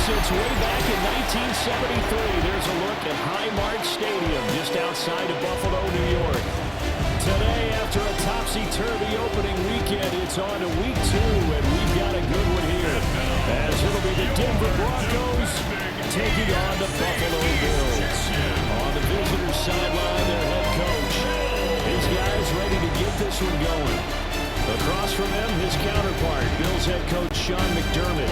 since way back in 1973. There's a look at Highmark Stadium just outside of Buffalo, New York. Today, after a topsy-turvy opening weekend, it's on to week 2, and we've got a good one here. As it'll be the Denver Broncos taking on the Buffalo Bills. On the visitor's sideline, their head coach. His guys ready to get this one going. Across from him, his counterpart, Bills head coach Sean McDermott.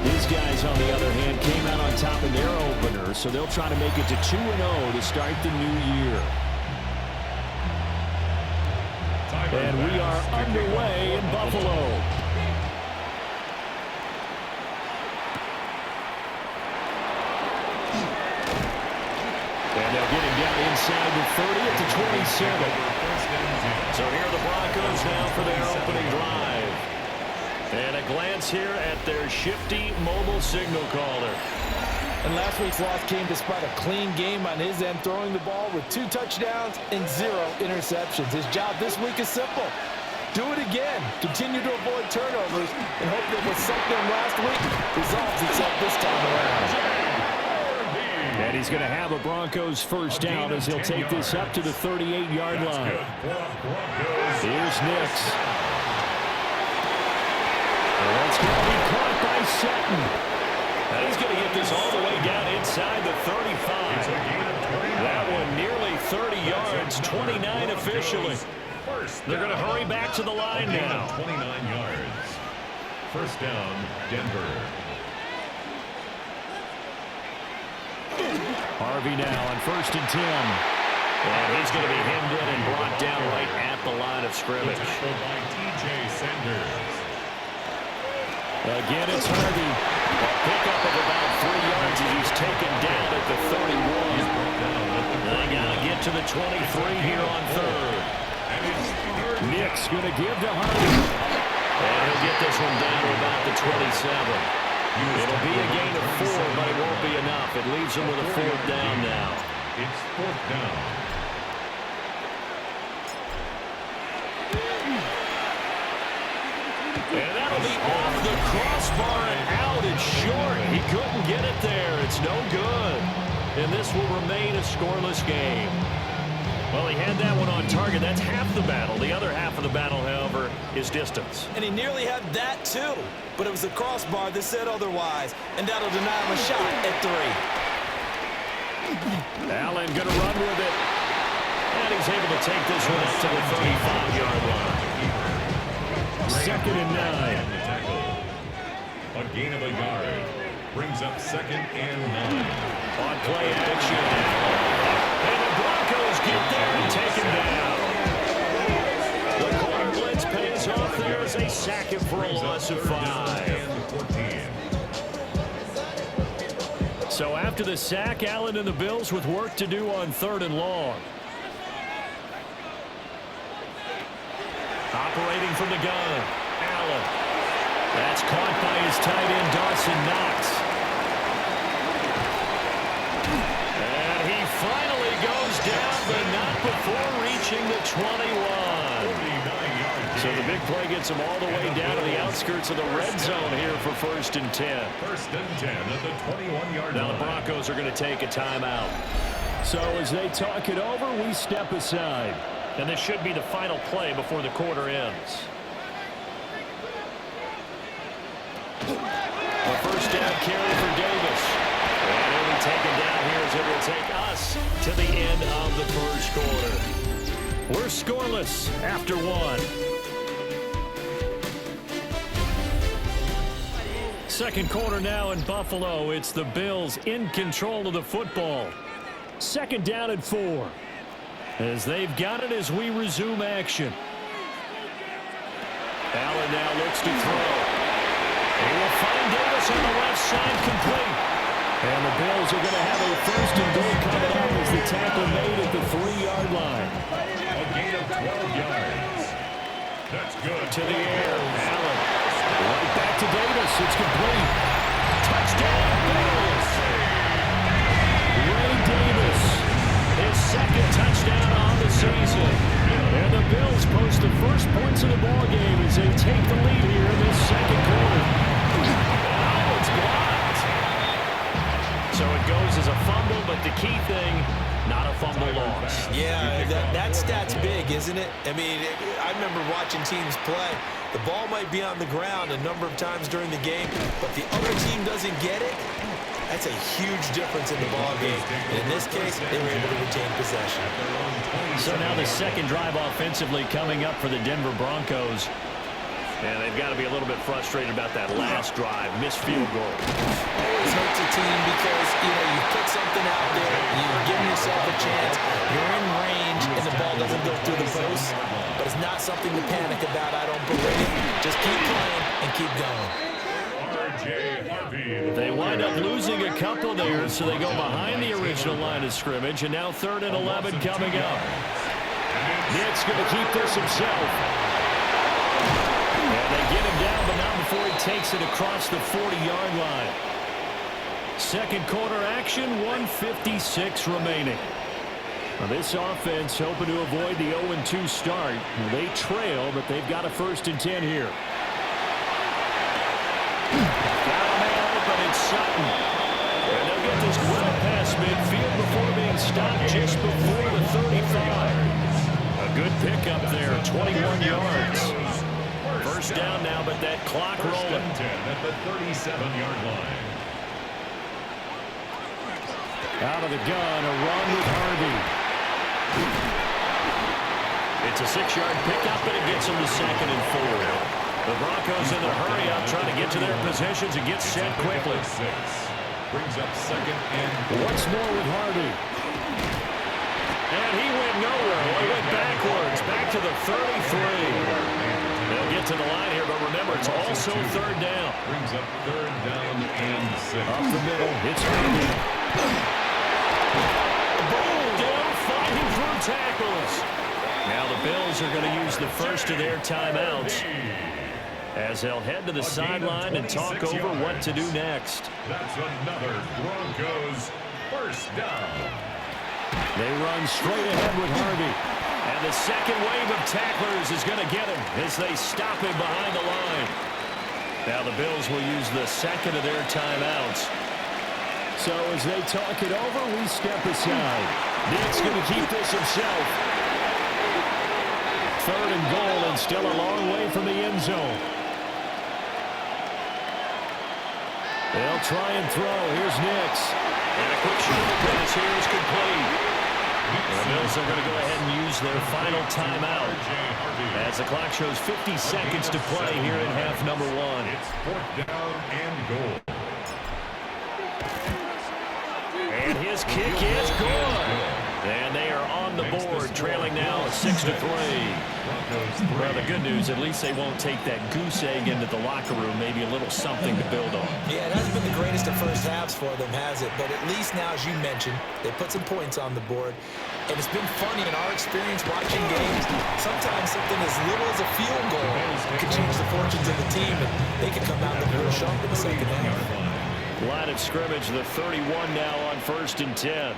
His guys, on the other hand, came out on top in their opener, so they'll try to make it to 2-0 to start the new year. And we are underway in Buffalo. And they'll get him down inside the 30 at the 27. So here are the Broncos now for their opening drive. And a glance here at their shifty mobile signal caller. And last week's loss came despite a clean game on his end, throwing the ball with 2 touchdowns and 0 interceptions. His job this week is simple. Do it again. Continue to avoid turnovers and hope that what sunk them last week resolves itself this time around. And he's going to have a Broncos first down as he'll take this up to the 38-yard line. Here's Nix. And that's going to be caught by Sutton. And he's going to get this all the way down inside the 35. That one nearly 30 yards, 29 officially. They're going to hurry back to the line now. 29 yards. First down, Denver. Harvey now on 1st and 10. And he's going to be hemmed in and brought down right at the line of scrimmage. By T.J. Sanders. Again, it's Harvey. A pickup of about 3 yards as he's taken down at the 31. They got to get to the 23 here on 3rd. Nix going to give to Harvey. And he'll get this one down to about the 27. It'll be a gain of 4, but it won't be enough. It leaves him with a 4th down now. It's 4th down. And that'll be off the crossbar and out. It's short. He couldn't get it there. It's no good. And this will remain a scoreless game. Well, he had that one on target. That's half the battle. The other half of the battle, however, is distance. And he nearly had that, too. But it was the crossbar that said otherwise. And that'll deny him a shot at 3. Allen going to run with it. And he's able to take this one up to the 35-yard line. 2nd and 9. A gain of a yard. Brings up 2nd and 9. On play action. And the Broncos get there and take him down. The corner blitz pays off there as they sack him for a loss of 5. So after the sack, Allen and the Bills with work to do on 3rd and long. Operating from the gun, Allen. That's caught by his tight end, Dawson Knox. And he finally goes down, but not before reaching the 21. So the big play gets him all the way down to the outskirts of the red zone here for 1st and 10. 1st and 10 at the 21-yard line. Now the Broncos are going to take a timeout. So as they talk it over, we step aside. And this should be the final play before the quarter ends. A first down carry for Davis. And he'll be taken down here as it will take us to the end of the first quarter. We're scoreless after 1. Second quarter now in Buffalo. It's the Bills in control of the football. 2nd down and 4. As they've got it as we resume action. Allen now looks to throw. He will find Davis on the left side complete. And the Bills are going to have a 1st and goal coming up as the tackle made at the 3-yard line. A gain of 12 yards. That's good. To the air. Allen. Right back to Davis. It's complete. Touchdown, Bills. Ray Davis. His 2nd touchdown on the season. And the Bills post the first points of the ballgame as they take the lead here in this 2nd quarter. Oh, it's blocked. Yeah, that stat's big, isn't it? I mean, I remember watching teams play. The ball might be on the ground a number of times during the game, but the other team doesn't get it. That's a huge difference in the ball game. And in this case, they were able to retain possession. So now the second drive offensively coming up for the Denver Broncos. And they've got to be a little bit frustrated about that last drive, missed field goal. Always hurts a team because, you put something out there, you're giving yourself a chance, you're in range, and the ball doesn't go through the post. But it's not something to panic about, I don't believe. Just keep playing and keep going. They wind up losing a couple there, so they go behind the original line of scrimmage, and now 3rd and 11 coming up. Nick's going to keep this himself. And they get him down, but not before he takes it across the 40-yard line. Second quarter action, 1:56 remaining. Now this offense hoping to avoid the 0-2 start. They trail, but they've got a 1st and 10 here. Got a man open, it's Sutton. And they'll get this well past midfield before being stopped just before the 35. A good pickup there, 21 yards. 1st down now, but that clock rolling. At the 37-yard line. Out of the gun, a run with Harvey. It's a 6-yard pickup, and it gets them to 2nd and 4. The Broncos in a hurry up, trying to get to their positions and get set quickly. Brings up 2nd and once more with Harvey. And he went nowhere. Well, he went backwards, back to the 33. They'll get to the line here, but remember, it's also 3rd down. Brings up 3rd down and 6. Up the middle, it's Harvey. Boom, down, fighting through tackles. Now the Bills are going to use the first of their timeouts as they'll head to the sideline and talk over what to do next. That's another Broncos 1st down. They run straight ahead with Harvey. And the second wave of tacklers is going to get him as they stop him behind the line. Now the Bills will use the second of their timeouts. So as they talk it over, we step aside. Nick's going to keep this himself. 3rd and goal and still a long way from the end zone. They'll try and throw. Here's Nix. And a quick shoulder pass here is complete. The Bills are going to go ahead and use their final timeout as the clock shows 50 seconds to play here in half number 1. It's 4th down and goal. And his kick is good. And they are on the board, trailing now 6-3. Well, the good news, at least they won't take that goose egg into the locker room. Maybe a little something to build on. Yeah, it hasn't been the greatest of first halves for them, has it? But at least now, as you mentioned, they put some points on the board. And it's been funny in our experience watching games. Sometimes something as little as a field goal could change the fortunes of the team, and they could come out looking real sharp in the second half. Line of scrimmage, the 31 now on 1st and 10.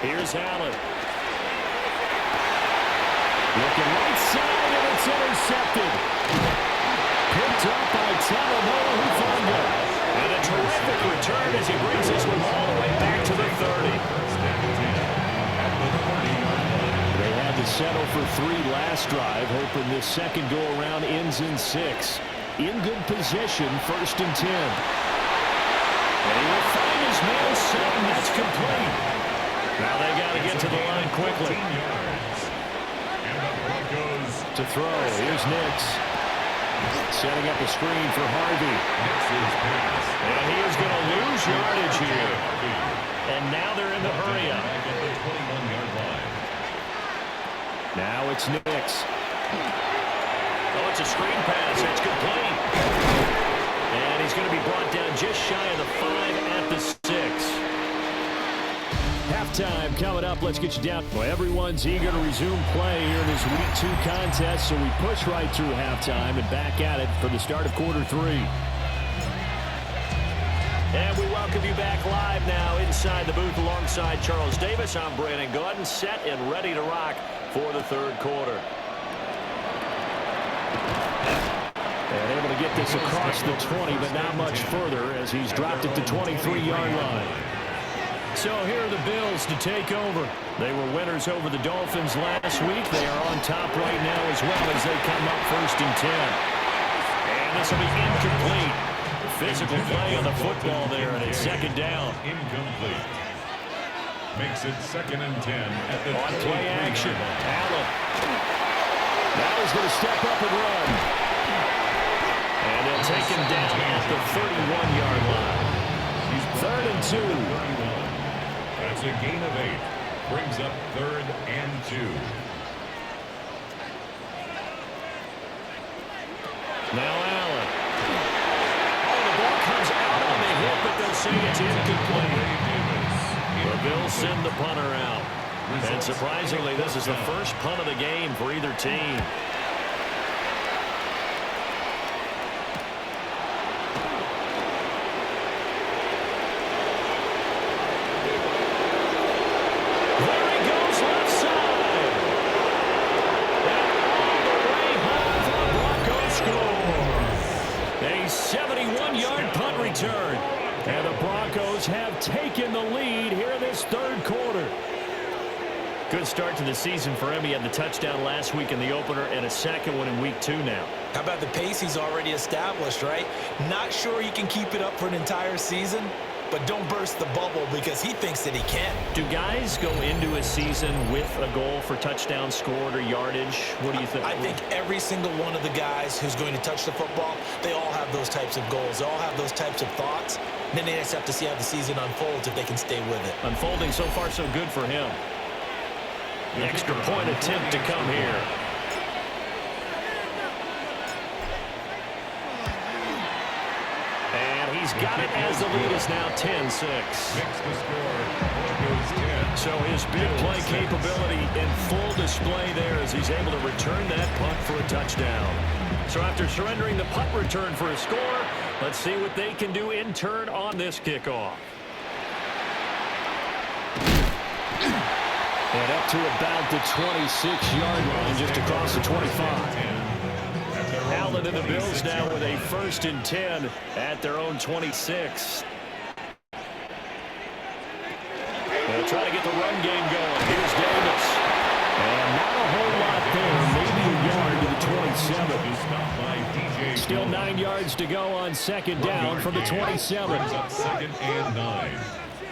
Here's Allen. Looking right side, and it's intercepted. Picked up by Talanoa Hufanga. And a terrific return as he brings this one all the way back to the 30. They had to settle for 3 last drive, hoping this second go-around ends in 6. In good position, 1st and 10. And he will find his man Sutton. That's complete. Now they got to get to the line quickly. To throw, here's Nix. Setting up a screen for Harvey. And he is going to lose yardage here. And now they're in the hurry up. Now it's Nix. Oh, it's a screen pass. It's complete. And he's going to be brought down just shy of the 5 at the 6. Halftime coming up. Let's get you down. Well, everyone's eager to resume play here in this Week 2 contest, so we push right through halftime and back at it for the start of quarter 3. And we welcome you back live now inside the booth alongside Charles Davis. I'm Brandon Gordon, set and ready to rock for the 3rd quarter. And able to get this across the 20, but not much further as he's dropped it to 23-yard line. So here are the Bills to take over. They were winners over the Dolphins last week. They are on top right now as well as they come up 1st and 10. And this will be incomplete. Physical play on the football there, and it's 2nd down. Incomplete. Makes it 2nd and 10 at the on play action. Allen. Now he's going to step up and run. And they'll take him down at the 31-yard line. 3rd and 2. That's a gain of 8. Brings up 3rd and 2. Now Allen. Oh, the ball comes out on the hit, but they'll say it's incomplete. The Bills send the punter out. And surprisingly, this is the first punt of the game for either team. There he goes left side. And all the way home for the Broncos score. A 71-yard punt return. And the Broncos have taken the lead here in this 3rd quarter. Good start to the season for him. He had the touchdown last week in the opener and a 2nd one in week 2 now. How about the pace he's already established, right? Not sure he can keep it up for an entire season, but don't burst the bubble because he thinks that he can. Do guys go into a season with a goal for touchdown scored or yardage? What do you think? I think every single one of the guys who's going to touch the football, they all have those types of goals. They all have those types of thoughts. Then they just have to see how the season unfolds if they can stay with it. Unfolding so far so good for him. The extra point attempt to come here. And he's got it as the lead is now 10-6. So his big play capability in full display there as he's able to return that punt for a touchdown. So after surrendering the punt return for a score, let's see what they can do in turn on this kickoff. And up to about the 26-yard line, just across the 25. Allen and the Bills now with a 1st and 10 at their own 26. They'll try to get the run game going. Here's Davis. And not a whole lot there. Maybe a yard to the 27. Still 9 yards to go on 2nd down from the 27. 2nd and 9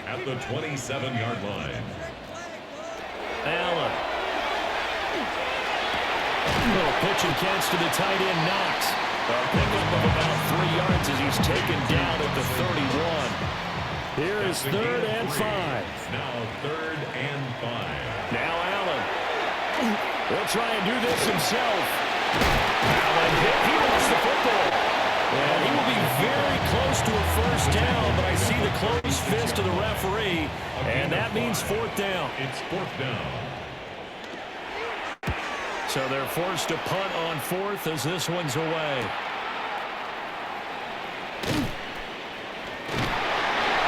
at the 27-yard line. Allen. Little pitch and catch to the tight end, Knox. A pickup of about 3 yards as he's taken down at the 31. Here is 3rd and 5. Now 3rd and 5. Now Allen. He'll try and do this himself. Allen hit. He lost the football. And he will be very close to a 1st down, but I see the closed fist of the referee, and that means 4th down. It's 4th down. So they're forced to punt on 4th as this one's away.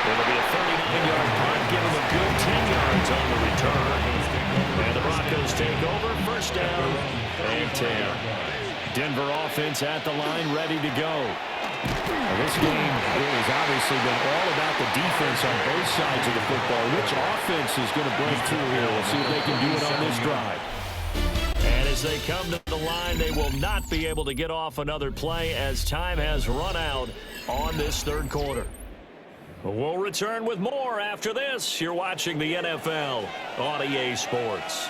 It'll be a 39-yard punt, give them a good 10 yards on the return. And the Broncos take over, 1st down and 10. Denver offense at the line, ready to go. Now this game has obviously been all about the defense on both sides of the football. Which offense is going to break through here? We'll see if they can do it on this drive. And as they come to the line, they will not be able to get off another play as time has run out on this 3rd quarter. We'll return with more after this. You're watching the NFL on EA Sports.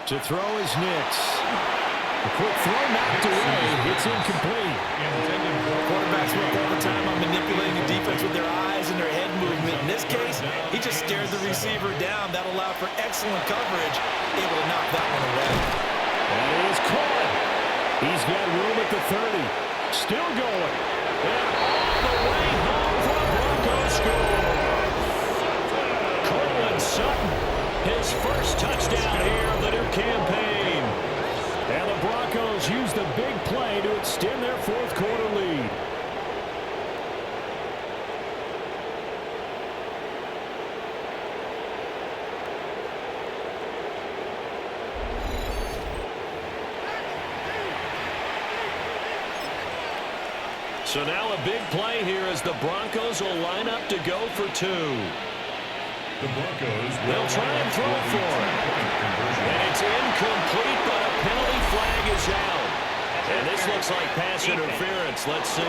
To throw is Nix. A quick throw knocked away. It's incomplete. Quarterbacks work all the time on manipulating the defense with their eyes and their head movement. In this case, he just stared the receiver down. That allowed for excellent coverage. Able to knock that one away. And it is caught. He's got room at the 30. Still going. And all the way home for the Broncos score. Cortland Sutton, his 1st touchdown here of the new campaign. And the Broncos use the big play to extend their 4th quarter lead. So now a big play here as the Broncos will line up to go for two. The Broncos They'll try and throw for it. And it's incomplete, but a penalty flag is out. And this looks like pass interference. Let's see.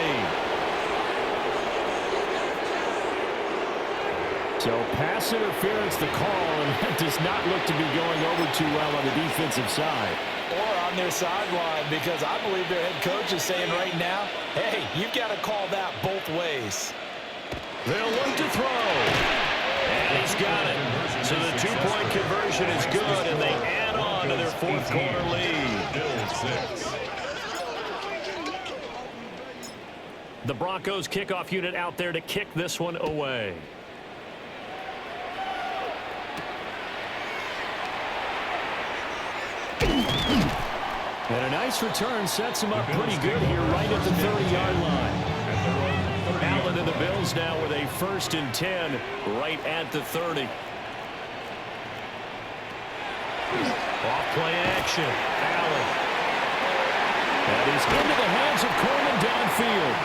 So pass interference the call, and that does not look to be going over too well on the defensive side. Or on their sideline, because I believe their head coach is saying right now, hey, you've got to call that both ways. They'll look to throw. And he's got it. So the two-point conversion is good, and they add on to their fourth quarter lead. The Broncos kickoff unit out there to kick this one away. And a nice return sets him up pretty good here right at the 30-yard line. Allen and the Bills now with a 1st and 10 right at the 30. Off play action. Allen. And he's into the hands of Coleman downfield.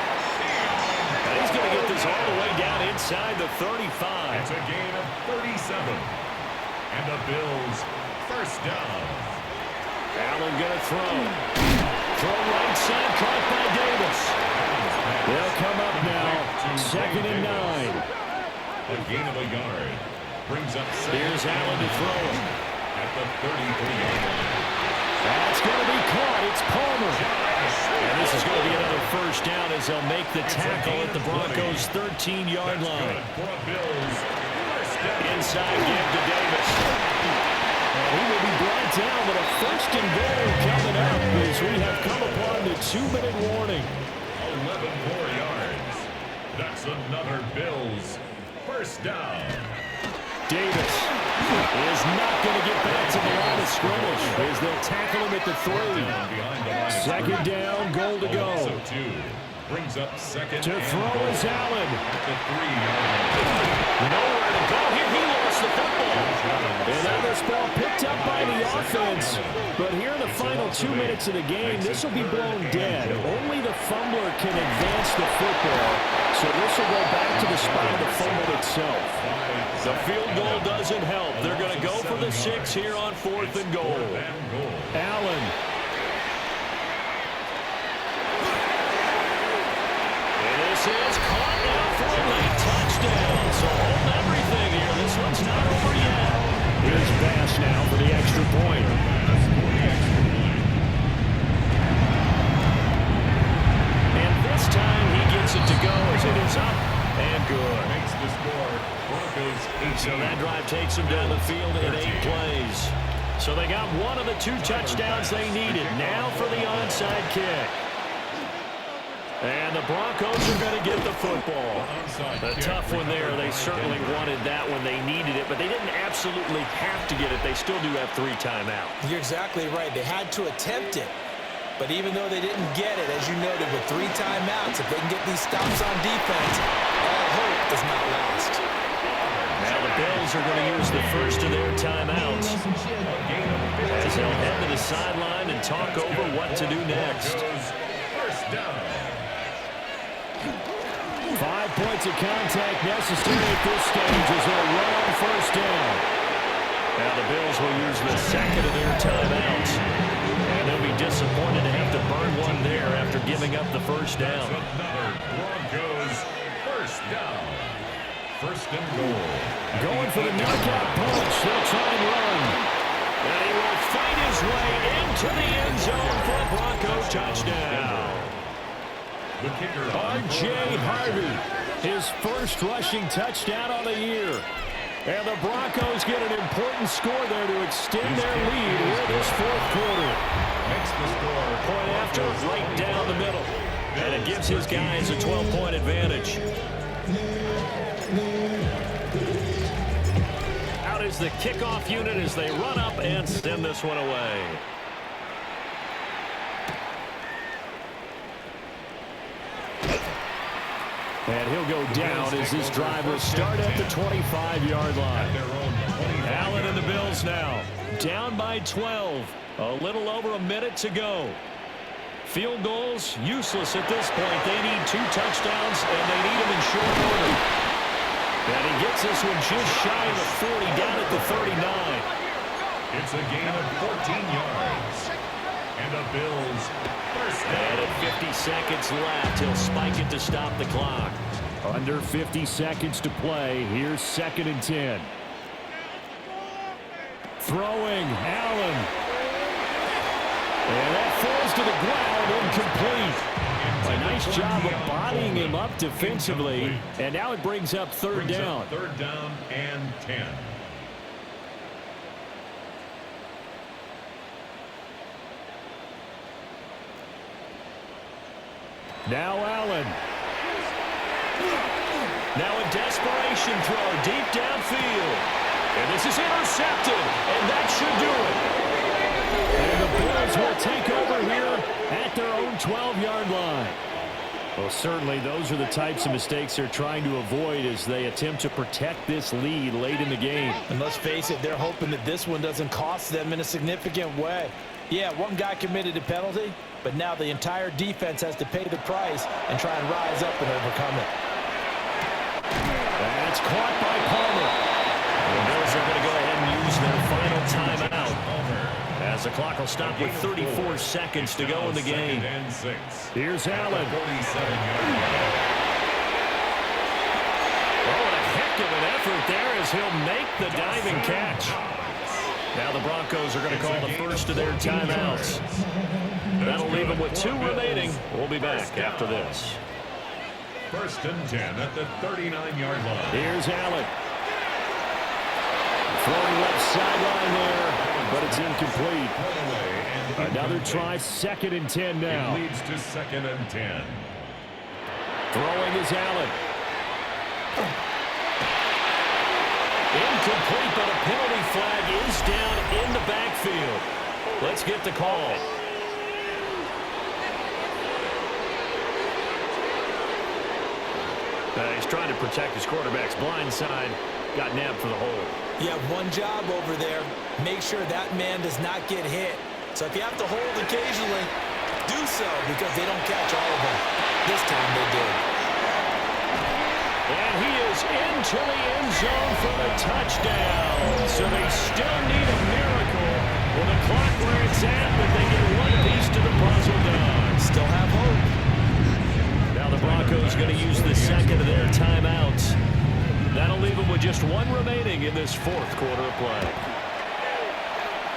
And he's going to get this all the way down inside the 35. It's a gain of 37. And the Bills first down. Allen going to throw. Throw right side, caught by Davis. They'll come up now, 2nd and 9. A gain of a yard. Brings up Here's Allen to throw it. At the 33-yard line. That's going to be caught. It's Palmer. And this is going to be another first down as they'll make the tackle at the Broncos' 13-yard line. Inside give to Davis. He will be brought down with a 1st and goal coming up as we have come upon the 2-minute warning. 11 more yards. That's another Bills first down. Davis is not going to get back to the line of scrimmage as they'll tackle him at the 3. 2nd down, goal to go. Brings up 2nd to throw is Allen. At the 3-yard line. Nowhere to go here. He lost the football. And now this ball picked up by the offense. But here in the final 2 minutes of the game, this will be blown dead. Only the fumbler can advance the football. So this will go back to the spot of the fumble itself. The field goal doesn't help. They're going to go for the 6 here on 4th and goal. Allen. And this is caught now for a late touchdown. So hold everything here. This one's not over yet. Here's Bass now for the extra point. And this time he gets it to go as it is up and good. Makes the score. Broncos 18. So that drive takes them down the field in 8 plays. So they got one of the 2 touchdowns they needed. Now for the onside kick. And the Broncos are going to get the football. A tough one there. They certainly wanted that when they needed it, but they didn't absolutely have to get it. They still do have 3 timeouts. You're exactly right. They had to attempt it. But even though they didn't get it, as you noted, with 3 timeouts, if they can get these stops on defense, all hope is not lost. Now the Bills are going to use the first of their timeouts as they'll head to the sideline and talk over what to do next. First down. 5 points of contact necessary at this stage as they'll run on first down. Now the Bills will use the 2nd of their timeouts. And they'll be disappointed to have to burn one there after giving up the first down. Another Broncos first down. 1st and goal. Going for the knockout punch. They'll try and run. And he will fight his way into the end zone for a Bronco touchdown. The kicker, R.J. Harvey, his first rushing touchdown on the year. And the Broncos get an important score there to extend their lead in this 4th quarter. Makes the score. Point after, right down the middle. And it gives his guys a 12-point advantage. Out is the kickoff unit as they run up and send this one away. And he'll go down as this drive will start at the 25-yard line. Allen and the Bills now down by 12. A little over a minute to go. Field goals, useless at this point. They need 2 touchdowns, and they need them in short order. And he gets this one just shy of the 40, down at the 39. It's a gain of 14 yards. And the Bills first down. And at 50 seconds left, he'll spike it to stop the clock. Under 50 seconds to play. Here's 2nd and 10. Throwing, Allen. And that falls to the ground, incomplete. A nice job of bodying him up defensively. And now it brings up 3rd down. 3rd down and 10. Now Allen. Now a desperation throw deep downfield. And this is intercepted. And that should do it. And the Bills will take over here at their own 12-yard line. Well, certainly those are the types of mistakes they're trying to avoid as they attempt to protect this lead late in the game. And let's face it, they're hoping that this one doesn't cost them in a significant way. Yeah, one guy committed a penalty, but now the entire defense has to pay the price and try and rise up and overcome it. That's caught by Palmer. The Bills are going to go ahead and use their final timeout, as the clock will stop with 34 seconds to go in the game. Here's Allen. Oh, what a heck of an effort there as he'll make the diving catch. Now the Broncos are going to call the first of their timeouts. That'll leave them with 2 remaining. We'll be back after this. 1st and 10 at the 39-yard line. Here's Allen. Throwing left sideline there, but it's incomplete. Another try, 2nd and 10 now. It leads to 2nd and 10. Throwing is Allen. Incomplete, but a penalty flag is down in the backfield. Let's get the call. He's trying to protect his quarterback's blind side. Got nabbed for the hold. You have one job over there. Make sure that man does not get hit. So if you have to hold occasionally, do so, because they don't catch all of them. This time they did. And he is into the end zone for the touchdown. So they still need a miracle with the clock where it's at, but they get one piece to the puzzle done. Still have hope. Now the Broncos going to use the 2nd of their timeouts. That'll leave them with just 1 remaining in this 4th quarter of play.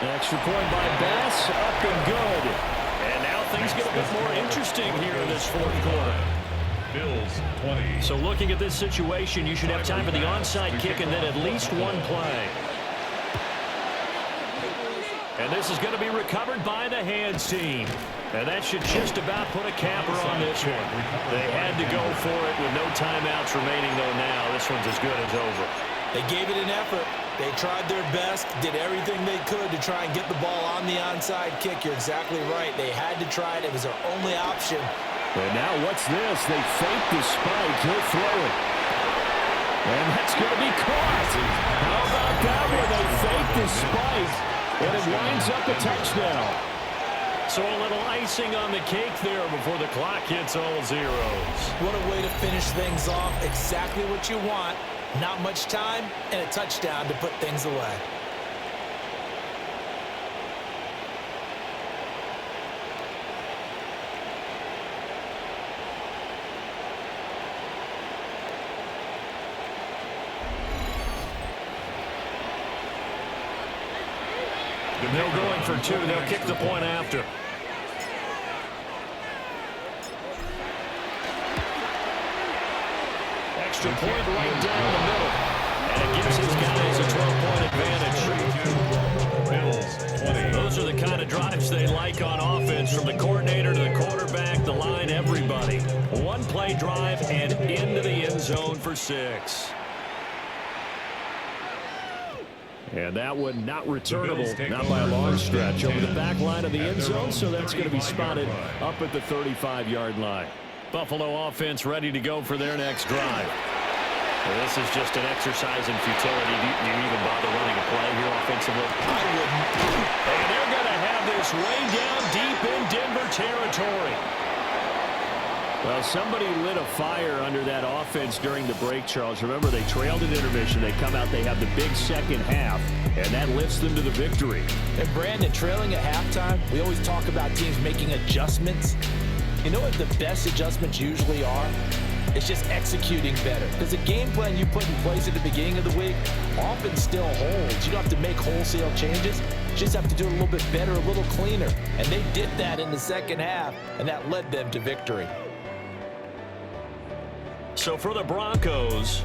An extra point by Bass, up and good. And now things get a bit more interesting here in this 4th quarter. Bills 20. So looking at this situation, you should have time for the onside kick and then at least 1 play. And this is going to be recovered by the hands team. And that should just about put a capper on this one. They had to go for it with no timeouts remaining, though now this one's as good as over. They gave it an effort. They tried their best, did everything they could to try and get the ball on the onside kick. You're exactly right. They had to try it. It was their only option. And now what's this? They fake the spike. He'll throw it. And that's going to be caught. How about that one? They fake the spike, and it winds up a touchdown. So a little icing on the cake there before the clock hits all zeros. What a way to finish things off. Exactly what you want. Not much time and a touchdown to put things away. They're going for 2. They'll kick the point after. Extra point right down the middle. And it gives his guys a 12-point advantage. Those are the kind of drives they like on offense, from the coordinator to the quarterback, the line, everybody. 1-play drive and into the end zone for 6. And that one not returnable, not by a long stretch, over the back line of the end zone, so that's going to be spotted up at the 35-yard line. Buffalo offense ready to go for their next drive. Well, this is just an exercise in futility. Do you even bother running a play here offensively? I wouldn't. And they're going to have this way down deep in Denver territory. Well, somebody lit a fire under that offense during the break, Charles. Remember, they trailed at intermission. They come out, they have the big second half, and that lifts them to the victory. And Brandon, trailing at halftime, we always talk about teams making adjustments. You know what the best adjustments usually are? It's just executing better. Because the game plan you put in place at the beginning of the week often still holds. You don't have to make wholesale changes. You just have to do it a little bit better, a little cleaner. And they did that in the second half, and that led them to victory. So for the Broncos,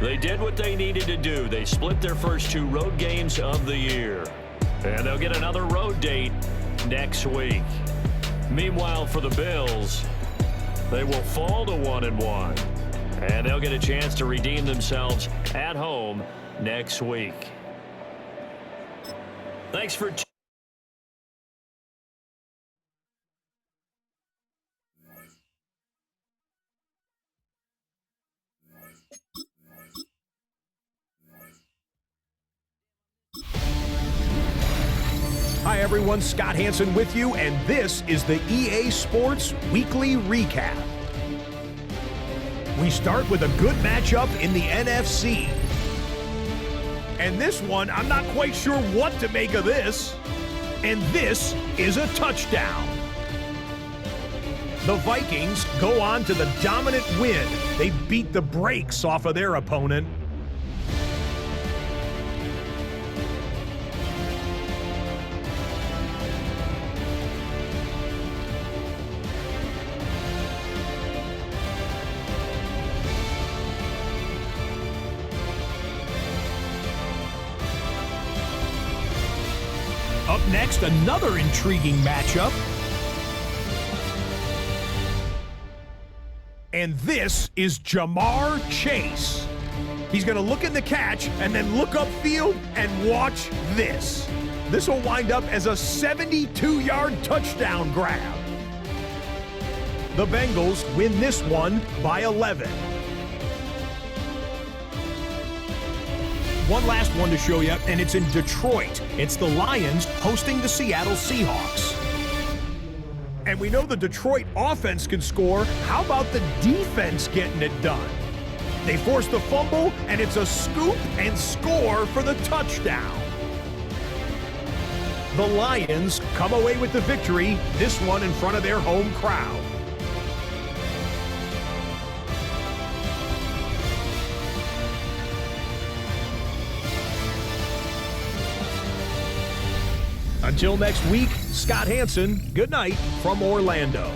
they did what they needed to do. They split their first 2 road games of the year. And they'll get another road date next week. Meanwhile, for the Bills, they will fall to 1-1. And they'll get a chance to redeem themselves at home next week. Thanks for Hi everyone, Scott Hansen with you, and this is the EA Sports Weekly Recap. We start with a good matchup in the NFC. And this one, I'm not quite sure what to make of this. And this is a touchdown. The Vikings go on to the dominant win. They beat the brakes off of their opponent. Up next, another intriguing matchup. And this is Jamar Chase. He's going to look in the catch and then look upfield and watch this. This will wind up as a 72-yard touchdown grab. The Bengals win this one by 11. One last one to show you, and it's in Detroit. It's the Lions hosting the Seattle Seahawks. And we know the Detroit offense can score. How about the defense getting it done? They force the fumble, and it's a scoop and score for the touchdown. The Lions come away with the victory, this one in front of their home crowd. Until next week, Scott Hansen, good night from Orlando.